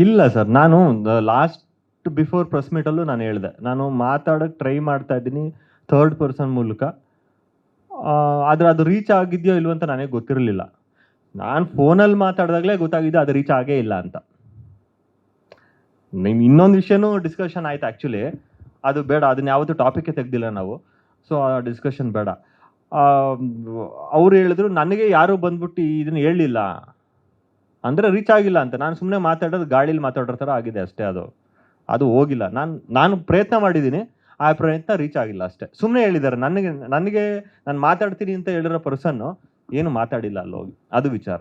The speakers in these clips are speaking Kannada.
ಇಲ್ಲ ಸರ್, ನಾನು ಲಾಸ್ಟ್ ಬಿಫೋರ್ ಪ್ರೆಸ್ ಮೀಟಲ್ಲೂ ನಾನು ಹೇಳಿದೆ, ನಾನು ಮಾತಾಡೋಕ್ಕೆ ಟ್ರೈ ಮಾಡ್ತಾ ಇದ್ದೀನಿ ಥರ್ಡ್ ಪರ್ಸನ್ ಮೂಲಕ. ಆದರೆ ಅದು ರೀಚ್ ಆಗಿದೆಯೋ ಇಲ್ವೋ ಅಂತ ನನಗೆ ಗೊತ್ತಿರಲಿಲ್ಲ. ನಾನು ಫೋನಲ್ಲಿ ಮಾತಾಡಿದಾಗಲೇ ಗೊತ್ತಾಗಿದೆ ಅದು ರೀಚ್ ಆಗೇ ಇಲ್ಲ ಅಂತ. ನಿಮ್ಮ ಇನ್ನೊಂದು ವಿಷಯನೂ ಡಿಸ್ಕಷನ್ ಆಯ್ತು ಆ್ಯಕ್ಚುಲಿ, ಅದು ಬೇಡ, ಅದನ್ನ ಯಾವತ್ತೂ ಟಾಪಿಕ್ಗೆ ತೆಗ್ದಿಲ್ಲ ನಾವು, ಸೊ ಆ ಡಿಸ್ಕಷನ್ ಬೇಡ. ಅವ್ರು ಹೇಳಿದ್ರು ನನಗೆ ಯಾರು ಬಂದ್ಬಿಟ್ಟು ಇದನ್ನು ಹೇಳಲಿಲ್ಲ ಅಂದರೆ ರೀಚ್ ಆಗಿಲ್ಲ ಅಂತ. ನಾನು ಸುಮ್ಮನೆ ಮಾತಾಡೋದು ಗಾಳೀಲಿ ಮಾತಾಡೋ ಥರ ಆಗಿದೆ ಅಷ್ಟೇ. ಅದು ಹೋಗಿಲ್ಲ. ನಾನು ಪ್ರಯತ್ನ ಮಾಡಿದ್ದೀನಿ, ಆ ಪ್ರಯತ್ನ ರೀಚ್ ಆಗಿಲ್ಲ ಅಷ್ಟೇ. ಸುಮ್ಮನೆ ಹೇಳಿದ್ದಾರೆ ನನಗೆ ನಾನು ಮಾತಾಡ್ತೀನಿ ಅಂತ ಹೇಳಿರೋ ಪರ್ಸನ್ನು ಏನು ಮಾತಾಡಿಲ್ಲ ಅಲ್ಲಿ ಹೋಗಿ, ಅದು ವಿಚಾರ.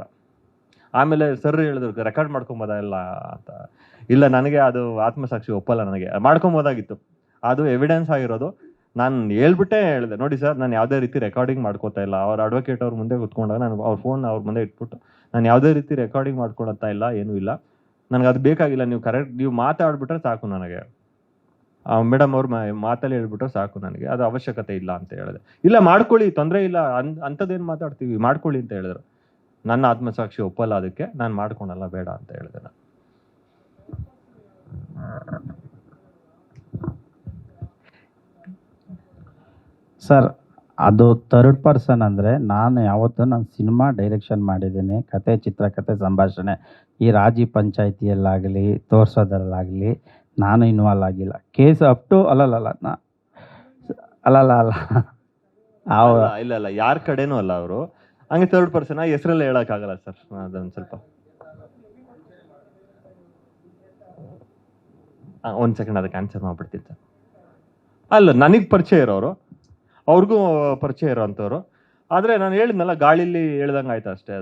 ಆಮೇಲೆ ಸರ್ ಹೇಳಿದ್ರು ರೆಕಾರ್ಡ್ ಮಾಡ್ಕೊಬೋದ ಎಲ್ಲ ಅಂತ. ಇಲ್ಲ, ನನಗೆ ಅದು ಆತ್ಮಸಾಕ್ಷಿ ಒಪ್ಪಲ್ಲ, ನನಗೆ ಮಾಡ್ಕೊಬೋದಾಗಿತ್ತು. ಅದು ಎವಿಡೆನ್ಸ್ ಆಗಿರೋದು. ನಾನು ಹೇಳ್ಬಿಟ್ಟೇ ಹೇಳಿದೆ, ನೋಡಿ ಸರ್, ನಾನು ಯಾವುದೇ ರೀತಿ ರೆಕಾರ್ಡಿಂಗ್ ಮಾಡ್ಕೋತಾ ಇಲ್ಲ. ಅವ್ರ ಅಡ್ವೊಕೇಟ್ ಅವ್ರ ಮುಂದೆ ಕೂತ್ಕೊಂಡಾಗ ನಾನು ಅವ್ರ ಫೋನ್ ಅವ್ರ ಮುಂದೆ ಇಟ್ಬಿಟ್ಟು ನಾನು ಯಾವುದೇ ರೀತಿ ರೆಕಾರ್ಡಿಂಗ್ ಮಾಡ್ಕೊಳತ್ತಾ ಇಲ್ಲ, ಏನೂ ಇಲ್ಲ, ನನಗೆ ಅದು ಬೇಕಾಗಿಲ್ಲ. ನೀವು ಮಾತಾಡ್ಬಿಟ್ರೆ ಸಾಕು ನನಗೆ, ಮೇಡಮ್ ಅವ್ರ ಮಾತಲ್ಲಿ ಹೇಳ್ಬಿಟ್ರೆ ಸಾಕು, ನನಗೆ ಅದು ಅವಶ್ಯಕತೆ ಇಲ್ಲ ಅಂತ ಹೇಳಿದೆ. ಇಲ್ಲ, ಮಾಡ್ಕೊಳ್ಳಿ, ತೊಂದರೆ ಇಲ್ಲ, ಅಂಥದ್ದೇನು ಮಾತಾಡ್ತೀವಿ, ಮಾಡ್ಕೊಳ್ಳಿ ಅಂತ ಹೇಳಿದ್ರು. ನನ್ನ ಆತ್ಮಸಾಕ್ಷಿ ಒಪ್ಪಲ್ಲ, ಅದಕ್ಕೆ ನಾನು ಮಾಡ್ಕೊಳಲ್ಲ, ಬೇಡ ಅಂತ ಹೇಳಿದೆ ನಾನು. ಸರ್, ಅದು ಥರ್ಡ್ ಪರ್ಸನ್ ಅಂದರೆ ನಾನು ಯಾವತ್ತೂ ಸಿನಿಮಾ ಡೈರೆಕ್ಷನ್ ಮಾಡಿದ್ದೀನಿ, ಕತೆ, ಚಿತ್ರಕಥೆ, ಸಂಭಾಷಣೆ. ಈ ರಾಜಿ ಪಂಚಾಯಿತಿಯಲ್ಲಾಗಲಿ ತೋರಿಸೋದ್ರಲ್ಲಾಗಲಿ ನಾನು ಇನ್ವಾಲ್ವ್ ಆಗಿಲ್ಲ. ಕೇಸ್ ಅಪ್ ಟು ಅಲ್ಲ ಇಲ್ಲ, ಯಾರ ಕಡೆನೂ ಅಲ್ಲ ಅವರು. ಹಂಗೆ ಥರ್ಡ್ ಪರ್ಸನ್ ಹೆಸರೆಲ್ಲ ಹೇಳೋಕ್ಕಾಗಲ್ಲ ಸರ್, ಅದೊಂದು ಸ್ವಲ್ಪ. ಒಂದು ಸೆಕೆಂಡ್, ಅದಕ್ಕೆ ಆನ್ಸರ್ ಮಾಡ್ಬಿಡ್ತೀನಿ ಸರ್. ಅಲ್ಲ, ನನಗೆ ಪರಿಚಯ ಇರೋರು, ಅವ್ರಿಗೂ ಪರಿಚಯ ಇರೋವಂಥವ್ರು. ಆದರೆ ನಾನು ಹೇಳಿದ್ನಲ್ಲ, ಗಾಳಿಲಿ ಹೇಳ್ದಂಗೆ ಆಯ್ತು ಅಷ್ಟೇ.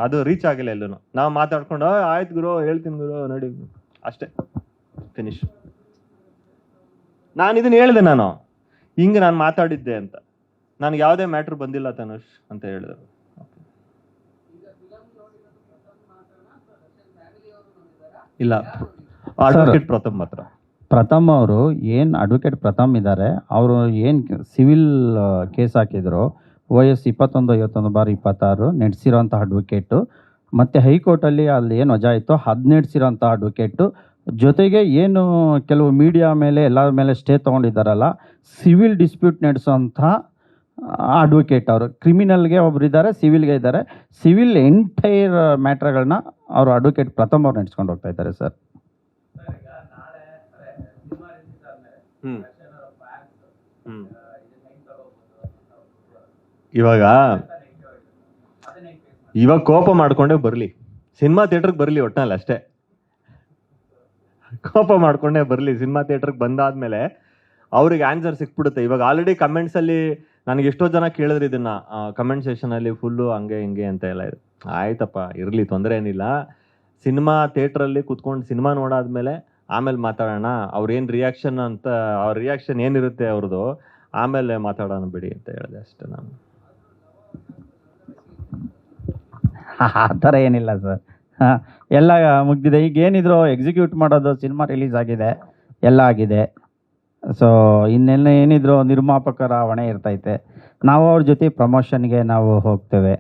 ಅದು ರೀಚ್ ಆಗಿಲ್ಲ ಎಲ್ಲೂ. ನಾವು ಮಾತಾಡ್ಕೊಂಡು ಆಯ್ತು ಗುರು, ಹೇಳ್ತೀನಿ ಗುರು, ನೋಡಿ ಅಷ್ಟೇ, ಫಿನಿಶ್. ನಾನು ಇದನ್ನು ಹೇಳಿದೆ, ಹಿಂಗೆ ನಾನು ಮಾತಾಡಿದ್ದೆ ಅಂತ. ನನಗೆ ಯಾವುದೇ ಮ್ಯಾಟ್ರ್ ಬಂದಿಲ್ಲ ತನುಷ್ ಅಂತ ಹೇಳಿದರು. ಇಲ್ಲ, ಅಡ್ವೊಕೇಟ್ ಪ್ರಥಮ್ ಮಾತ್ರ. ಪ್ರಥಮ್ ಅವರು ಏನು ಅಡ್ವೊಕೇಟ್ ಪ್ರಥಮ್ ಇದ್ದಾರೆ, ಅವರು ಏನು ಸಿವಿಲ್ ಕೇಸ್ ಹಾಕಿದ್ರು, ವಯಸ್ಸು 21/51/26 ನಡೆಸಿರೋಂಥ ಅಡ್ವೊಕೇಟು, ಮತ್ತು ಹೈಕೋರ್ಟಲ್ಲಿ ಅಲ್ಲಿ ಏನು ವಜಾ ಇತ್ತು 10 ನಡೆಸಿರೋಂಥ ಅಡ್ವೊಕೇಟು. ಜೊತೆಗೆ ಏನು ಕೆಲವು ಮೀಡಿಯಾ ಮೇಲೆ ಎಲ್ಲರ ಮೇಲೆ ಸ್ಟೇ ತೊಗೊಂಡಿದ್ದಾರಲ್ಲ, ಸಿವಿಲ್ ಡಿಸ್ಪ್ಯೂಟ್ ನಡೆಸೋಂಥ ಅಡ್ವೊಕೇಟ್ ಅವರು. ಕ್ರಿಮಿನಲ್ಗೆ ಒಬ್ಬರಿದ್ದಾರೆ, ಸಿವಿಲ್ಗೆ ಇದ್ದಾರೆ. ಸಿವಿಲ್ ಎಂಟೈರ್ ಮ್ಯಾಟ್ರ್ಗಳನ್ನ ಅವರು ಅಡ್ವೊಕೇಟ್ ಪ್ರಥಮ್ ಅವ್ರು ನಡೆಸ್ಕೊಂಡು ಹೋಗ್ತಾ ಇದ್ದಾರೆ ಸರ್. ಇವಾಗ ಕೋಪ ಮಾಡ್ಕೊಂಡೇ ಬರಲಿ, ಸಿನಿಮಾ ಥಿಯೇಟ್ರಿಗೆ ಬರಲಿ ಒಟ್ಟಿನಲ್ಲಿ ಅಷ್ಟೇ. ಕೋಪ ಮಾಡ್ಕೊಂಡೇ ಬರಲಿ, ಸಿನಿಮಾ ಥಿಯೇಟ್ರಿಗೆ ಬಂದಾದ್ಮೇಲೆ ಅವ್ರಿಗೆ ಆನ್ಸರ್ ಸಿಕ್ಬಿಡುತ್ತೆ. ಇವಾಗ ಆಲ್ರೆಡಿ ಕಮೆಂಟ್ಸಲ್ಲಿ ನನಗೆ ಎಷ್ಟೋ ಜನ ಕೇಳಿದ್ರು ಇದನ್ನ, ಕಮೆಂಟ್ ಸೆಷನಲ್ಲಿ ಫುಲ್ಲು ಹಂಗೆ ಹಿಂಗೆ ಅಂತ ಎಲ್ಲ ಇದೆ. ಆಯ್ತಪ್ಪ, ಇರಲಿ, ತೊಂದರೆ ಏನಿಲ್ಲ. ಸಿನಿಮಾ ಥಿಯೇಟ್ರಲ್ಲಿ ಕೂತ್ಕೊಂಡು ಸಿನಿಮಾ ನೋಡಾದ್ಮೇಲೆ ಆಮೇಲೆ ಮಾತಾಡೋಣ. ಅವ್ರೇನು ರಿಯಾಕ್ಷನ್ ಅಂತ, ಅವ್ರ ರಿಯಾಕ್ಷನ್ ಏನಿರುತ್ತೆ ಅವ್ರದ್ದು, ಆಮೇಲೆ ಮಾತಾಡೋಣ ಬಿಡಿ ಅಂತ ಹೇಳಿದೆ ಅಷ್ಟೇ ನಾನು. ಆ ಥರ ಏನಿಲ್ಲ ಸರ್, ಎಲ್ಲ ಮುಗ್ದಿದೆ. ಈಗ ಏನಿದ್ರು ಎಕ್ಸಿಕ್ಯೂಟ್ ಮಾಡೋದು, ಸಿನಿಮಾ ರಿಲೀಸ್ ಆಗಿದೆ, ಎಲ್ಲ ಆಗಿದೆ. ಸೊ ಇನ್ನೆಲ್ಲ ಏನಿದ್ರು ನಿರ್ಮಾಪಕರ ಹೊಣೆ ಇರ್ತೈತೆ. ನಾವು ಅವ್ರ ಜೊತೆ ಪ್ರಮೋಷನ್ಗೆ ನಾವು ಹೋಗ್ತೇವೆ.